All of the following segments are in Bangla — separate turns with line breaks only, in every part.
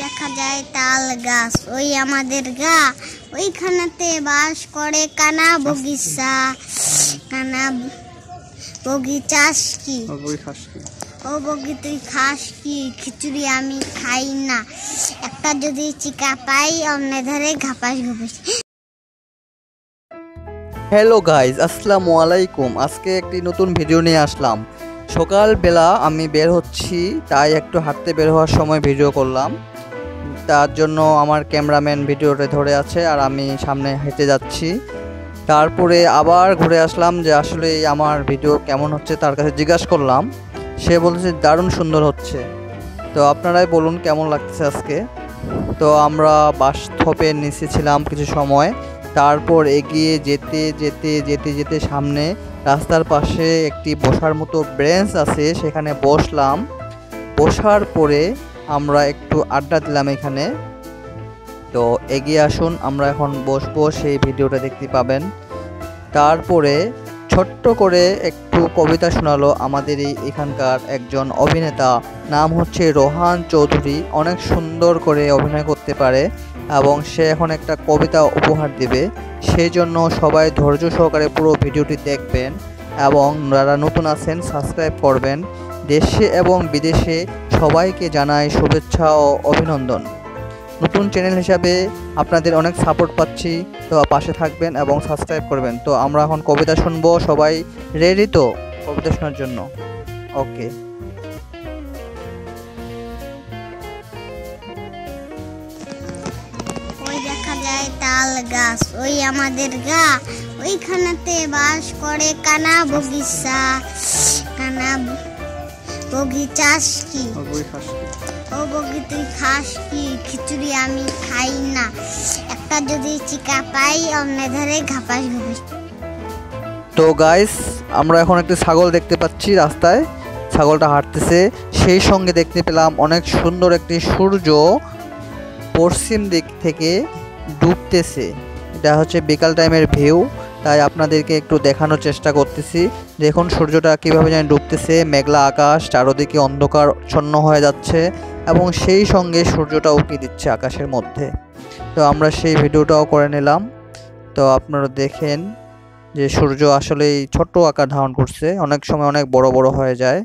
দেখা যায় তাল গাছ, ওই আমাদের গা, ওইখানেতে বাস করে কানা বগিচা। কানা বগি চাষ কি, ও বগি তুই খাস কি? খিচুড়ি আমি খাই না, একটা যদি চিকা পাই অন্য ধারে ঘাপাস ঘুপিস।
হ্যালো গাইজ, আসসালামু আলাইকুম। আজকে একটি নতুন ভিডিও নিয়ে আসলাম। সকালবেলা আমি বের হচ্ছি, তাই একটু হাঁটতে বের হওয়ার সময় ভিডিও করলাম। তার জন্য আমার ক্যামেরাম্যান ভিডিওটা ধরে আছে আর আমি সামনে হেঁটে যাচ্ছি। তারপরে আবার ঘুরে আসলাম যে আসলে আমার ভিডিও কেমন হচ্ছে, তার কাছে জিজ্ঞাসা করলাম। সে বলছে দারুণ সুন্দর হচ্ছে। তো আপনারাই বলুন কেমন লাগতেছে আজকে। তো আমরা বাস স্টপের নিচে ছিলাম কিছু সময়, তারপর এগিয়ে যেতে যেতে যেতে যেতে সামনে রাস্তার পাশে একটি বসার মতো বেঞ্চ আছে, সেখানে বসলাম। বসার পরে আমরা একটু আড্ডা দিলাম এখানে। তো এগিয়ে আসুন, আমরা এখন বসবো, সেই ভিডিওটা দেখতে পাবেন। তারপরে ছোট্ট করে একটু কবিতা শোনালো আমাদের এখানকার একজন অভিনেতা, নাম হচ্ছে রোহান চৌধুরী। অনেক সুন্দর করে অভিনয় করতে পারে এবং সে এখন একটা কবিতা উপহার দেবে। সেই জন্য সবাই ধৈর্য সহকারে পুরো ভিডিওটি দেখবেন এবং যারা নতুন আছেন সাবস্ক্রাইব করবেন। দেশে এবং বিদেশে সবাইকে জানাই শুভেচ্ছা ও অভিনন্দন। নতুন চ্যানেল হিসাবে আপনাদের অনেক সাপোর্ট পাচ্ছি, তো পাশে থাকবেন এবং সাবস্ক্রাইব করবেন। তো আমরা এখন কবিতা শুনবো, সবাই রেডি তো কবিতা শোনার জন্য? ওকে।
ওই দেখা যায় তাল গাছ, ওই আমাদের গা, ওইখানেতে বাস করে কানা বগিচা। কানা বগি চাষ কি, ও বগি তুই খাস কি? খিচুড়ি আমি খাই না, একটা যদি চিকা পাই অন্য ধারে ঘাপাস ঘুপিস।
তো গাইস, আমরা এখন একটি ছাগল দেখতে পাচ্ছি রাস্তায়, ছাগলটা হাঁটতেছে। সেই সঙ্গে দেখতে পেলাম অনেক সুন্দর একটি সূর্য পশ্চিম দিক থেকে ডুবতেছে। এটা হচ্ছে বিকাল টাইমের ভিউ, তাই আপনাদেরকে একটু দেখানোর চেষ্টা করতেছি। দেখুন সূর্যটা কীভাবে যেন ডুবতেছে, মেঘলা আকাশ, চারদিকে অন্ধকারচ্ছন্ন হয়ে যাচ্ছে এবং সেই সঙ্গে সূর্যটা উঁকি দিচ্ছে আকাশের মধ্যে। তো আমরা সেই ভিডিওটাও করে নিলাম। তো আপনারা দেখেন যে সূর্য আসলেই ছোট্ট আকার ধারণ করছে, অনেক সময় অনেক বড় বড় হয়ে যায়।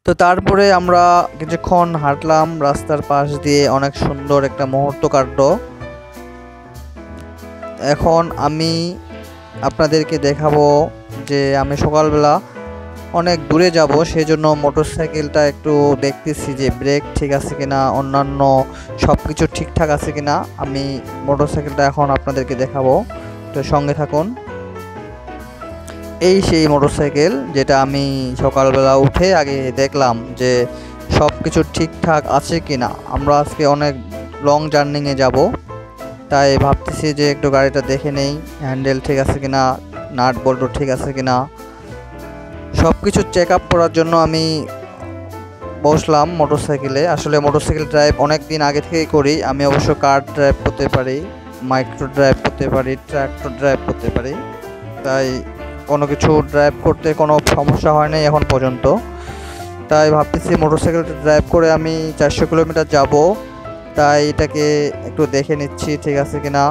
তো তারপরে আমরা কিছুক্ষণ হাঁটলাম রাস্তার পাশ দিয়ে, অনেক সুন্দর একটা মুহূর্ত কাটলো। এখন আমি আপনাদেরকে দেখাবো যে আমি সকালবেলা অনেক দূরে যাব, সেই জন্য মোটরসাইকেলটা একটু দেখতেছি যে ব্রেক ঠিক আছে কিনা, অন্যান্য সব কিছু ঠিকঠাক আছে কিনা। আমি মোটরসাইকেলটা এখন আপনাদেরকে দেখাবো, তো সঙ্গে থাকুন। এই সেই মোটরসাইকেল যেটা আমি সকালবেলা উঠে আগে দেখলাম যে সব কিছু ঠিকঠাক আছে কিনা। আমরা আজকে অনেক লং জার্নিংয়ে যাব, তাই ভাবতেছি যে একটু গাড়িটা দেখে নেই, হ্যান্ডেল ঠিক আছে কিনা, নাট বল্টু ঠিক আছে কিনা, সব কিছু চেক আপ করার জন্য আমি বসলাম মোটরসাইকেলে। আসলে মোটরসাইকেল ড্রাইভ অনেক দিন আগে থেকেই করি আমি। অবশ্য কার ড্রাইভ করতে পারি, মাইক্রো ড্রাইভ করতে পারি, ট্র্যাক্টর ড্রাইভ করতে পারি, তাই কোনো কিছু ড্রাইভ করতে কোনো সমস্যা হয় নাই এখন পর্যন্ত। তাই ভাবতেছি মোটরসাইকেলটা ড্রাইভ করে আমি 400 কিলোমিটার যাব, তাই এটাকে একটু দেখে নিচ্ছি ঠিক আছে কিনা।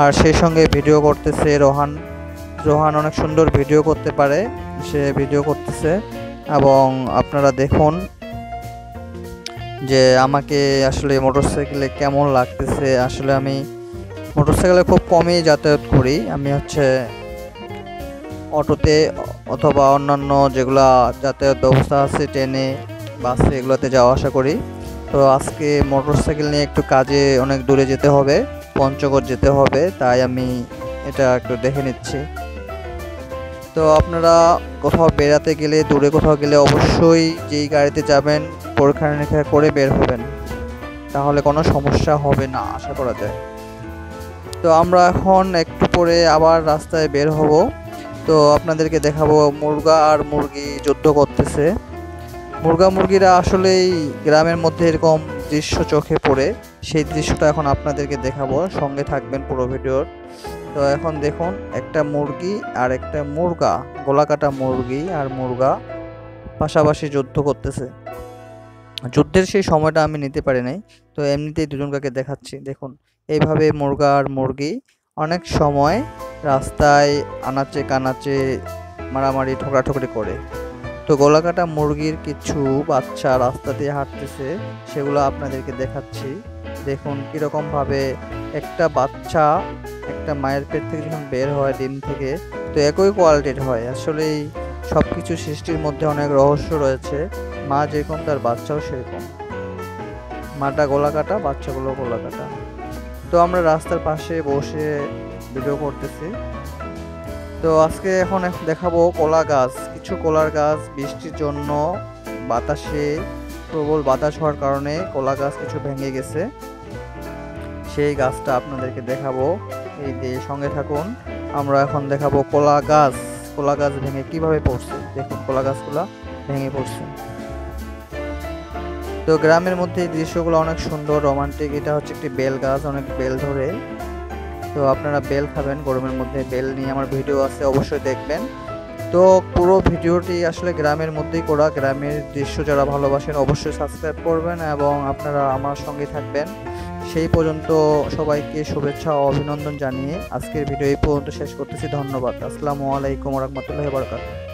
আর সেই সঙ্গে ভিডিও করতেছে রোহান। রোহান অনেক সুন্দর ভিডিও করতে পারে, সে ভিডিও করতেছে এবং আপনারা দেখুন যে আমাকে আসলে মোটরসাইকেলে কেমন লাগতেছে। আসলে আমি মোটরসাইকেলে খুব কমই যাতায়াত করি, আমি হচ্ছে অটোতে অথবা অন্যান্য যেগুলা যাতায়াত ব্যবস্থা আছে, ট্রেনে, বাসে, এগুলোতে যাওয়া আসা করি। তো আজকে মোটরসাইকেল নিয়ে একটু কাজে অনেক দূরে যেতে হবে, পঞ্চগড় যেতে হবে, তাই আমি এটা একটু দেখে নিচ্ছি। তো আপনারা কোথাও বেড়াতে গেলে, দূরে কোথাও গেলে অবশ্যই যেই গাড়িতে যাবেন পরীক্ষা নিরীক্ষা করে বের হবেন, তাহলে কোনো সমস্যা হবে না আশা করা যায়। তো আমরা এখন একটু পরে আবার রাস্তায় বের হব। তো আপনাদেরকে দেখাবো মুরগা আর মুরগি যুদ্ধ করতেছে। মুরগা মুরগিরা আসলেই গ্রামের মধ্যে এরকম দৃশ্য চোখে পড়ে, সেই দৃশ্যটা এখন আপনাদেরকে দেখাবো, সঙ্গে থাকবেন পুরো ভিডিওর। তো এখন দেখুন একটা মুরগি আর একটা মুরগা, গলা কাটা মুরগি আর মুরগা পাশাপাশি যুদ্ধ করতেছে। যুদ্ধের সেই সময়টা আমি নিতে পারি নাই, তো এমনিতেই দুজন কাকে দেখাচ্ছি। দেখুন এইভাবে মুরগা আর মুরগি অনেক সময় রাস্তায় আনাচে কানাচে মারামারি ঠোকরাঠুকরি করে। তো গলাকাটা মুরগির কিছু বাচ্চা রাস্তা দিয়ে হাঁটতেছে, সেগুলো আপনাদেরকে দেখাচ্ছি। দেখুন কীরকমভাবে একটা বাচ্চা একটা মায়ের পেট থেকে যখন বের হয় ডিম থেকে, তো একই কোয়ালিটির হয়। আসলেই সব কিছু সৃষ্টির মধ্যে অনেক রহস্য রয়েছে। মা যেরকম তার বাচ্চাও সেরকম, মাটা গলাকাটা বাচ্চাগুলো গলাকাটা। তো আমরা রাস্তার পাশে বসে ভিডিও করতেছি। তো আজকে এখন দেখাবো কলা গাছ। কিছু কলার গাছ বৃষ্টির জন্য বাতাসে প্রবল বাতাস হওয়ার কারণে কলা গাছ কিছু ভেঙে গেছে, সেই গাছটা আপনাদেরকে দেখাবো। এই দিয়ে সঙ্গে থাকুন। আমরা এখন দেখাবো কলা গাছ। কলা গাছ ভেঙে কিভাবে পড়ছে, দেখুন কলা গাছগুলো ভেঙে পড়ছে। তো গ্রামের মধ্যে এই দৃশ্যগুলো অনেক সুন্দর রোমান্টিক। এটা হচ্ছে একটি বেল গাছ, অনেক বেল ধরে। তো আপনারা বেল খাবেন গরমের মধ্যে, বেল নিয়ে আমার ভিডিও আছে, অবশ্যই দেখবেন। তো পুরো ভিডিওটি আসলে গ্রামের মধ্যেই করা। গ্রামের দৃশ্য যারা ভালোবাসেন অবশ্যই সাবস্ক্রাইব করবেন এবং আপনারা আমার সঙ্গে থাকবেন। সেই পর্যন্ত সবাইকে শুভেচ্ছা ও অভিনন্দন জানিয়ে আজকের ভিডিও এই পর্যন্ত শেষ করতেছি। ধন্যবাদ। আসসালামু আলাইকুম ওয়া রাহমাতুল্লাহি ওয়া বারাকাতুহু।